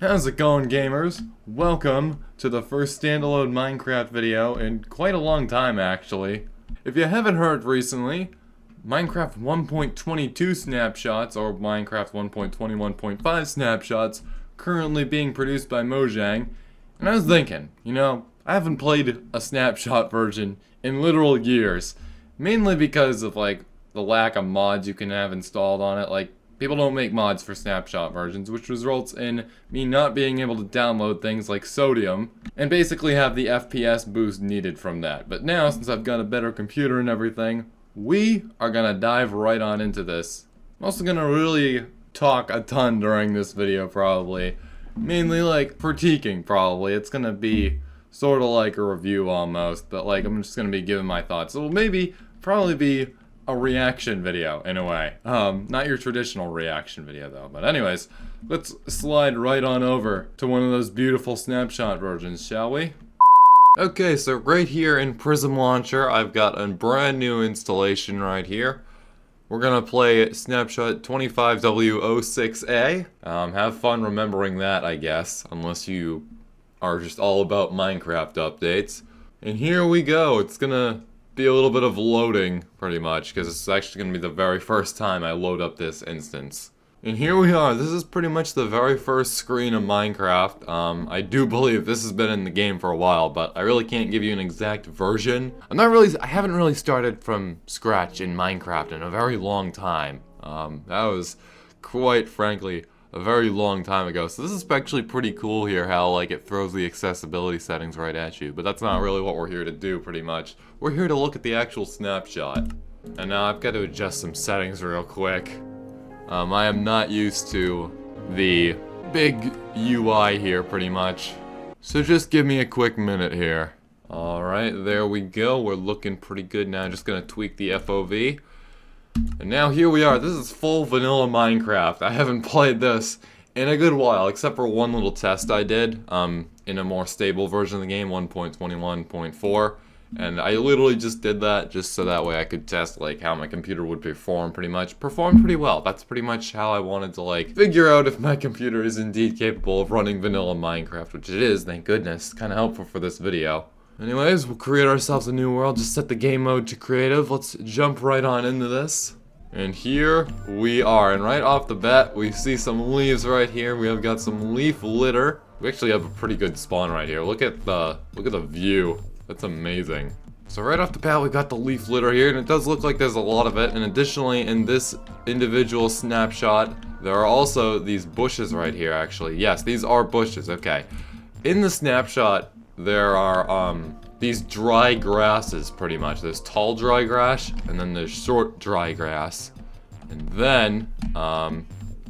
How's it going, gamers? Welcome to the first standalone Minecraft video in quite a long time, actually. If you haven't heard recently, Minecraft 1.22 snapshots, or Minecraft 1.21.5 snapshots, currently being produced by Mojang. And I was thinking, I haven't played a snapshot version in literal years. Mainly because of, the lack of mods you can have installed on it. People don't make mods for snapshot versions, which results in me not being able to download things like Sodium, and basically have the FPS boost needed from that. But now, since I've got a better computer and everything, we are gonna dive right on into this. I'm also gonna really talk a ton during this video, probably. Mainly, critiquing, probably. It's gonna be sort of like a review, almost, but, I'm just gonna be giving my thoughts. So, probably be a reaction video, in a way. Not your traditional reaction video, though. But anyways, let's slide right on over to one of those beautiful snapshot versions, shall we? Okay, so right here in Prism Launcher, I've got a brand new installation right here. We're gonna play Snapshot 25w06a. Have fun remembering that, I guess, unless you are just all about Minecraft updates. And here we go. It's gonna be a little bit of loading, pretty much, because it's actually going to be the very first time I load up this instance. And here we are. This is pretty much the very first screen of Minecraft. I do believe this has been in the game for a while, but I really can't give you an exact version. I haven't really started from scratch in Minecraft in a very long time. That was, quite frankly, a very long time ago. So this is actually pretty cool here, how it throws the accessibility settings right at you. But that's not really what we're here to do, pretty much. We're here to look at the actual snapshot. And now I've got to adjust some settings real quick. I am not used to the big UI here, pretty much. So just give me a quick minute here. Alright, there we go. We're looking pretty good now. Just gonna tweak the FOV. And now here we are. This is full vanilla Minecraft. I haven't played this in a good while, except for one little test I did in a more stable version of the game, 1.21.4. And I literally just did that just so that way I could test how my computer would perform, pretty much. Performed pretty well. That's pretty much how I wanted to figure out if my computer is indeed capable of running vanilla Minecraft, which it is, thank goodness. Kind of helpful for this video. Anyways, we'll create ourselves a new world. Just set the game mode to creative. Let's jump right on into this. And here we are. And right off the bat, we see some leaves right here. We have got some leaf litter. We actually have a pretty good spawn right here. Look at the view. That's amazing. So right off the bat, we got the leaf litter here, and it does look like there's a lot of it. And additionally, in this individual snapshot, there are also these bushes right here, actually. Yes, these are bushes. Okay. In the snapshot, there are these dry grasses, pretty much. There's tall dry grass, and then there's short dry grass. And then,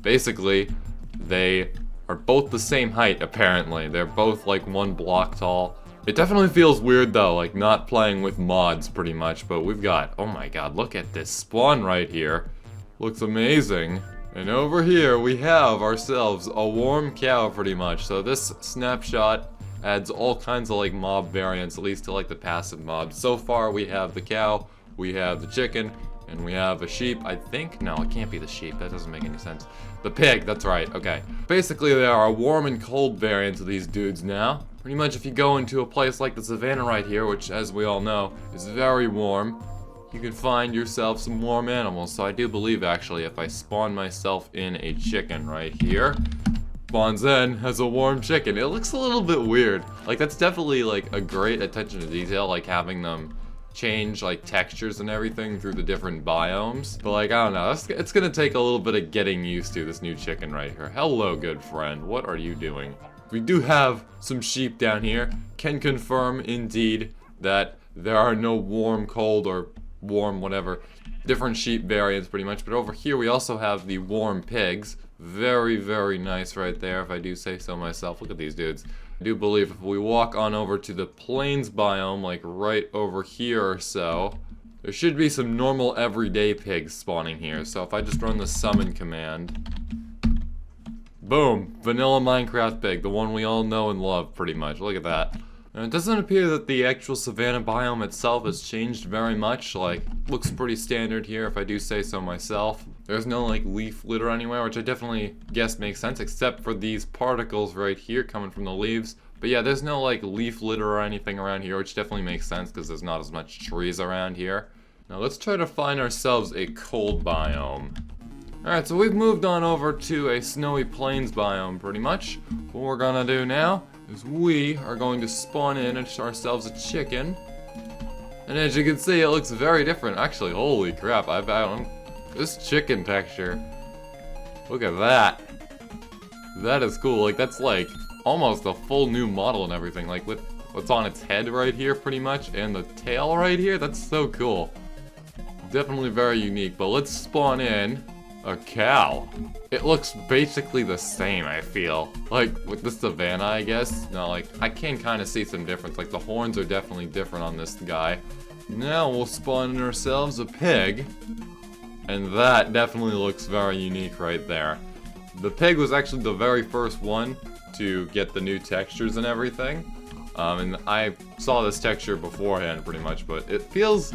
basically, they are both the same height, apparently. They're both 1 block tall. It definitely feels weird, though, not playing with mods, pretty much. But we've got, oh my god, look at this spawn right here. Looks amazing. And over here, we have ourselves a warm cow, pretty much. So this snapshot adds all kinds of mob variants, at least to the passive mobs. So far we have the cow, we have the chicken, and we have a sheep, I think. No, it can't be the sheep, that doesn't make any sense. The pig, that's right, okay. Basically there are warm and cold variants of these dudes now. Pretty much if you go into a place like the savannah right here, which as we all know is very warm, you can find yourself some warm animals. So I do believe actually if I spawn myself in a chicken right here, spawns in has a warm chicken. It looks a little bit weird. That's definitely a great attention to detail, having them change textures and everything through the different biomes. But I don't know, it's gonna take a little bit of getting used to this new chicken right here. Hello, good friend. What are you doing? We do have some sheep down here. Can confirm indeed that there are no warm, cold, or warm whatever. Different sheep variants pretty much. But over here we also have the warm pigs. Very, very nice right there, if I do say so myself. Look at these dudes. I do believe if we walk on over to the plains biome, right over here or so, there should be some normal everyday pigs spawning here. So if I just run the summon command, boom, vanilla Minecraft pig, the one we all know and love pretty much. Look at that. And it doesn't appear that the actual savanna biome itself has changed very much. Looks pretty standard here if I do say so myself. There's no like leaf litter anywhere, which I definitely guess makes sense, except for these particles right here coming from the leaves. But yeah, there's no like leaf litter or anything around here, which definitely makes sense because there's not as much trees around here. Now let's try to find ourselves a cold biome. Alright, so we've moved on over to a snowy plains biome pretty much. What we're gonna do now is we are going to spawn in ourselves a chicken. And as you can see, it looks very different. Actually, holy crap, this chicken texture. Look at that. That is cool. Like, that's like almost a full new model and everything. Like with what's on its head right here pretty much, and the tail right here. That's so cool. Definitely very unique, but let's spawn in a cow. It looks basically the same, I feel. Like, with the savannah, I guess. No, like, I can kind of see some difference. Like, the horns are definitely different on this guy. Now we'll spawn in ourselves a pig. And that definitely looks very unique right there. The pig was actually the very first one to get the new textures and everything. And I saw this texture beforehand, pretty much, but it feels...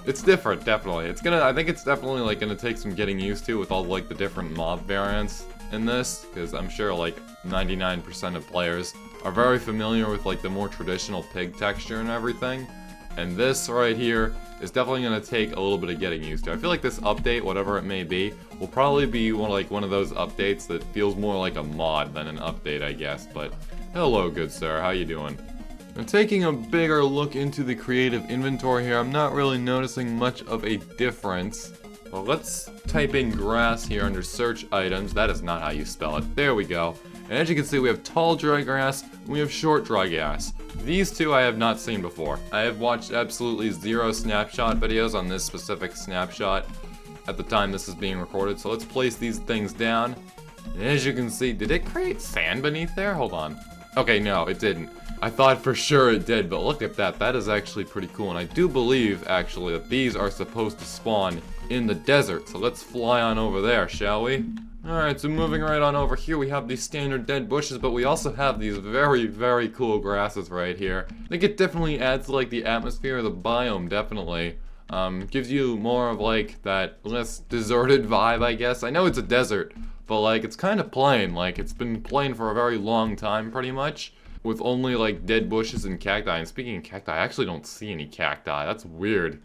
It's different, definitely. I think it's definitely like gonna take some getting used to with all like the different mob variants in this, because I'm sure like 99% of players are very familiar with like the more traditional pig texture and everything. And this right here is definitely gonna take a little bit of getting used to. I feel like this update, whatever it may be, will probably be one of those updates that feels more like a mod than an update, I guess. But hello, good sir, how you doing? And taking a bigger look into the creative inventory here, I'm not really noticing much of a difference. Well, let's type in grass here under search items. That is not how you spell it. There we go. And as you can see, we have tall dry grass, and we have short dry grass. These two I have not seen before. I have watched absolutely zero snapshot videos on this specific snapshot at the time this is being recorded. So let's place these things down. And as you can see, did it create sand beneath there? Hold on. Okay, no, it didn't. I thought for sure it did, but look at that. That is actually pretty cool. And I do believe, actually, that these are supposed to spawn in the desert. So let's fly on over there, shall we? Alright, so moving right on over here, we have these standard dead bushes, but we also have these very, very cool grasses right here. I think it definitely adds to, like, the atmosphere of the biome, definitely. Gives you more of, like, that less deserted vibe, I guess. I know it's a desert, but, like, it's kind of plain. Like, it's been plain for a very long time, pretty much, with only, like, dead bushes and cacti. And speaking of cacti, I actually don't see any cacti. That's weird.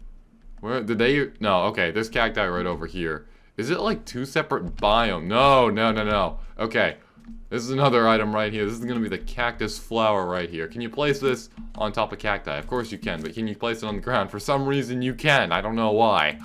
Where did they? No, okay, there's cacti right over here. Is it like two separate biomes? No, no, no, no. Okay, this is another item right here. This is gonna be the cactus flower right here. Can you place this on top of cacti? Of course you can, but can you place it on the ground? For some reason you can. I don't know why.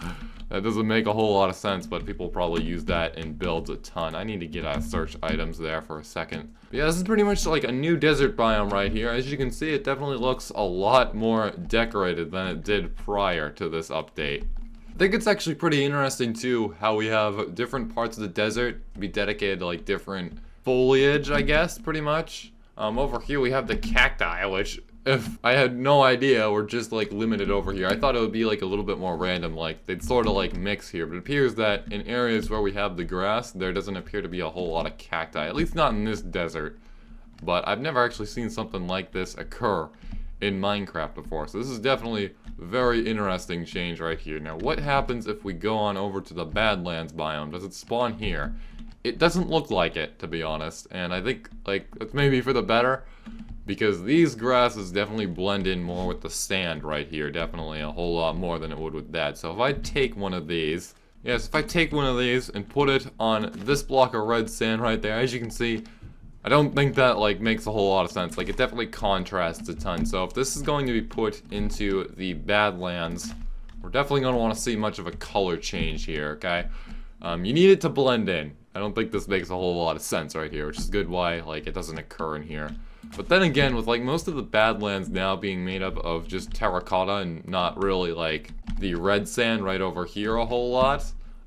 That doesn't make a whole lot of sense, but people probably use that in builds a ton. I need to get out of search items there for a second. But yeah, this is pretty much like a new desert biome right here. As you can see, it definitely looks a lot more decorated than it did prior to this update. I think it's actually pretty interesting too how we have different parts of the desert be dedicated to like different foliage, I guess, pretty much. Over here we have the cacti, which if I had no idea were just like limited over here. I thought it would be like a little bit more random, like they'd sort of like mix here, but it appears that in areas where we have the grass, there doesn't appear to be a whole lot of cacti, at least not in this desert. But I've never actually seen something like this occur in Minecraft before, so this is definitely a very interesting change right here. Now, what happens if we go on over to the Badlands biome? Does it spawn here? It doesn't look like it, to be honest, and I think, like, it's maybe for the better, because these grasses definitely blend in more with the sand right here, definitely a whole lot more than it would with that. So if I take one of these, yes, if I take one of these and put it on this block of red sand right there, as you can see, I don't think that, like, makes a whole lot of sense. Like, it definitely contrasts a ton. So if this is going to be put into the Badlands, we're definitely going to want to see much of a color change here, okay? You need it to blend in. I don't think this makes a whole lot of sense right here, which is good why, like, it doesn't occur in here. But then again, with, like, most of the Badlands now being made up of just terracotta and not really, like, the red sand right over here a whole lot,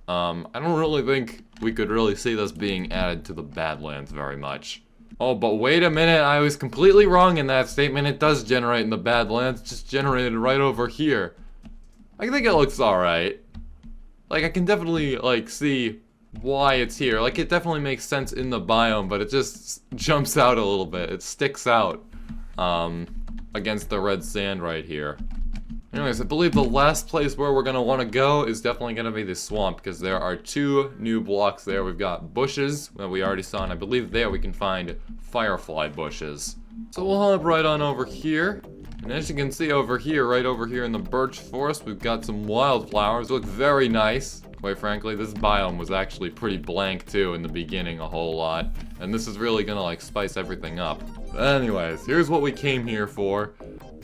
I don't really think we could really see this being added to the Badlands very much. Oh, but wait a minute, I was completely wrong in that statement. It does generate in the Badlands, it's just generated right over here. I think it looks alright. Like, I can definitely, like, see why it's here. Like, it definitely makes sense in the biome, but it just jumps out a little bit. It sticks out, against the red sand right here. Anyways, I believe the last place where we're going to want to go is definitely going to be the swamp, because there are 2 new blocks there. We've got bushes that we already saw, and I believe there we can find firefly bushes. So we'll hop right on over here. And as you can see over here, right over here in the birch forest, we've got some wildflowers. Look very nice. Quite frankly, this biome was actually pretty blank too in the beginning a whole lot. And this is really gonna like spice everything up. But anyways, here's what we came here for.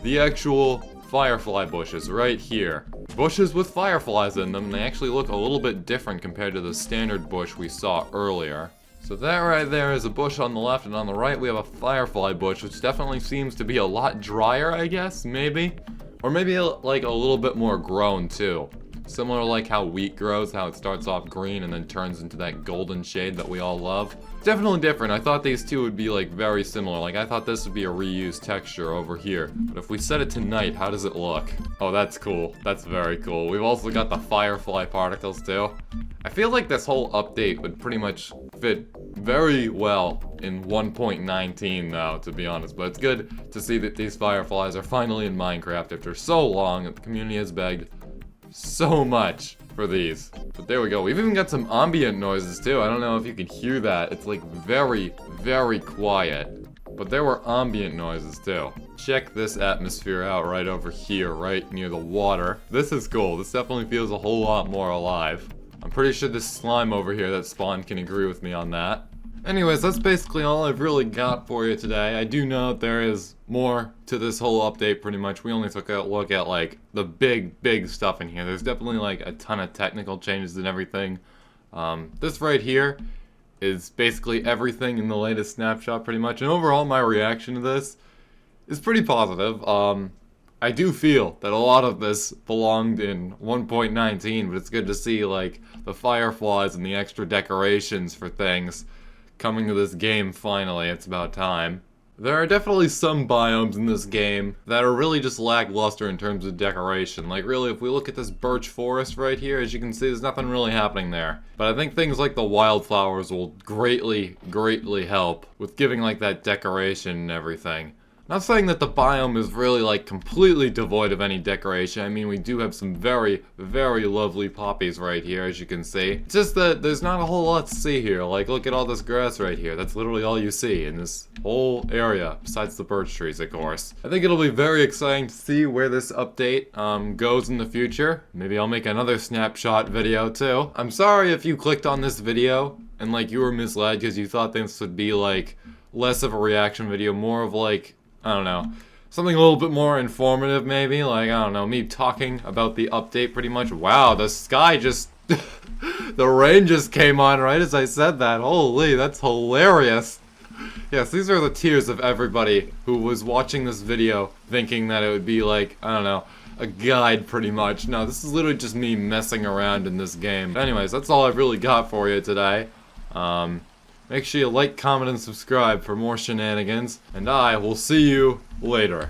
The actual firefly bushes right here. Bushes with fireflies in them, and they actually look a little bit different compared to the standard bush we saw earlier. So that right there is a bush on the left, and on the right we have a firefly bush, which definitely seems to be a lot drier, I guess, maybe? Or maybe like a little bit more grown too. Similar like how wheat grows, how it starts off green and then turns into that golden shade that we all love. Definitely different. I thought these two would be like very similar. Like I thought this would be a reused texture over here. But if we set it to night, how does it look? Oh, that's cool. That's very cool. We've also got the firefly particles too. I feel like this whole update would pretty much fit very well in 1.19 though, to be honest. But it's good to see that these fireflies are finally in Minecraft after so long that the community has begged so much for these. But there we go. We've even got some ambient noises too. I don't know if you can hear that. It's like very, very quiet. But there were ambient noises too. Check this atmosphere out right over here, right near the water. This is cool. This definitely feels a whole lot more alive. I'm pretty sure this slime over here that spawned can agree with me on that. Anyways, that's basically all I've really got for you today. I do know that there is more to this whole update pretty much. We only took a look at like the big stuff in here. There's definitely like a ton of technical changes and everything. This right here is basically everything in the latest snapshot pretty much. And overall my reaction to this is pretty positive. I do feel that a lot of this belonged in 1.19, but it's good to see like the fireflies and the extra decorations for things coming to this game finally. It's about time. There are definitely some biomes in this game that are really just lackluster in terms of decoration. Like really, if we look at this birch forest right here, as you can see, there's nothing really happening there. But I think things like the wildflowers will greatly help with giving like that decoration and everything. Not saying that the biome is really like completely devoid of any decoration. I mean, we do have some very lovely poppies right here, as you can see. It's just that there's not a whole lot to see here. Like, look at all this grass right here. That's literally all you see in this whole area, besides the birch trees, of course. I think it'll be very exciting to see where this update goes in the future. Maybe I'll make another snapshot video too. I'm sorry if you clicked on this video and like you were misled because you thought this would be like less of a reaction video, more of like, I don't know, something a little bit more informative maybe, like, I don't know, me talking about the update pretty much. Wow, the sky just, the rain just came on right as I said that. Holy, that's hilarious. Yes, these are the tears of everybody who was watching this video thinking that it would be like, I don't know, a guide pretty much. No, this is literally just me messing around in this game. But anyways, that's all I've really got for you today. Make sure you like, comment, and subscribe for more shenanigans, and I will see you later.